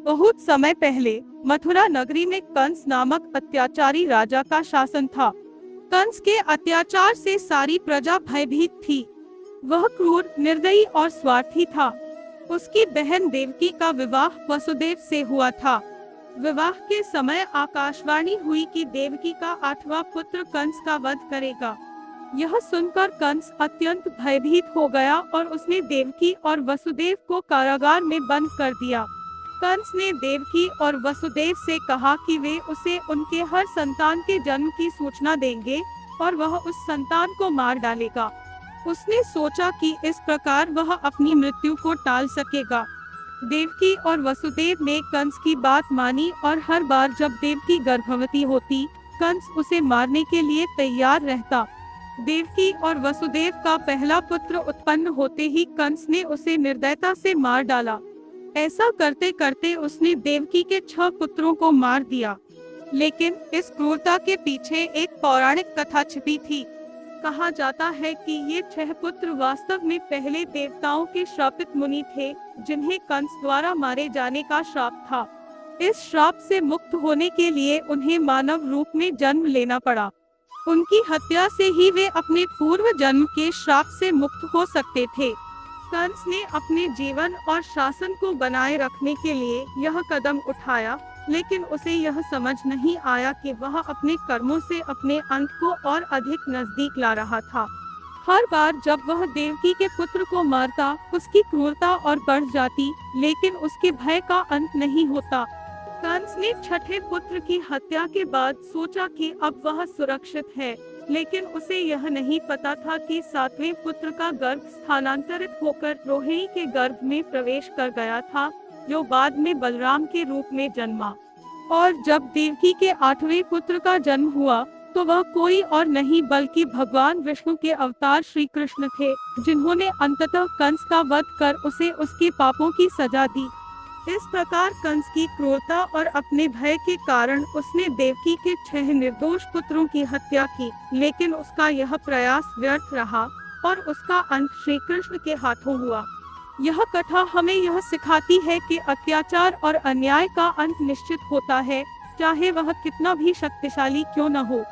बहुत समय पहले मथुरा नगरी में कंस नामक अत्याचारी राजा का शासन था। कंस के अत्याचार से सारी प्रजा भयभीत थी। वह क्रूर, निर्दयी और स्वार्थी था। उसकी बहन देवकी का विवाह वसुदेव से हुआ था। विवाह के समय आकाशवाणी हुई कि देवकी का 8वां पुत्र कंस का वध करेगा। यह सुनकर कंस अत्यंत भयभीत हो गया और उसने देवकी और वसुदेव को कारागार में बंद कर दिया। कंस ने देवकी और वसुदेव से कहा कि वे उसे उनके हर संतान के जन्म की सूचना देंगे और वह उस संतान को मार डालेगा। उसने सोचा कि इस प्रकार वह अपनी मृत्यु को टाल सकेगा। देवकी और वसुदेव ने कंस की बात मानी और हर बार जब देवकी गर्भवती होती, कंस उसे मारने के लिए तैयार रहता। देवकी और वसुदेव का पहला पुत्र उत्पन्न होते ही कंस ने उसे निर्दयता से मार डाला। ऐसा करते करते उसने देवकी के 6 पुत्रों को मार दिया। लेकिन इस क्रूरता के पीछे एक पौराणिक कथा छिपी थी। कहा जाता है कि ये 6 पुत्र वास्तव में पहले देवताओं के श्रापित मुनि थे, जिन्हें कंस द्वारा मारे जाने का श्राप था। इस श्राप से मुक्त होने के लिए उन्हें मानव रूप में जन्म लेना पड़ा। उनकी हत्या से ही वे अपने पूर्व जन्म के श्राप से मुक्त हो सकते थे। कंस ने अपने जीवन और शासन को बनाए रखने के लिए यह कदम उठाया, लेकिन उसे यह समझ नहीं आया कि वह अपने कर्मों से अपने अंत को और अधिक नजदीक ला रहा था। हर बार जब वह देवकी के पुत्र को मारता, उसकी क्रूरता और बढ़ जाती, लेकिन उसके भय का अंत नहीं होता। कंस ने 6ठे पुत्र की हत्या के बाद सोचा कि अब वह सुरक्षित है, लेकिन उसे यह नहीं पता था कि 7वें पुत्र का गर्भ स्थानांतरित होकर रोहिणी के गर्भ में प्रवेश कर गया था, जो बाद में बलराम के रूप में जन्मा। और जब देवकी के 8वें पुत्र का जन्म हुआ, तो वह कोई और नहीं बल्कि भगवान विष्णु के अवतार श्री कृष्ण थे, जिन्होंने अंततः कंस का वध कर उसे उसके पापों की सजा दी। इस प्रकार कंस की क्रूरता और अपने भय के कारण उसने देवकी के 6 निर्दोष पुत्रों की हत्या की, लेकिन उसका यह प्रयास व्यर्थ रहा और उसका अंत श्री कृष्ण के हाथों हुआ। यह कथा हमें यह सिखाती है कि अत्याचार और अन्याय का अंत निश्चित होता है, चाहे वह कितना भी शक्तिशाली क्यों न हो।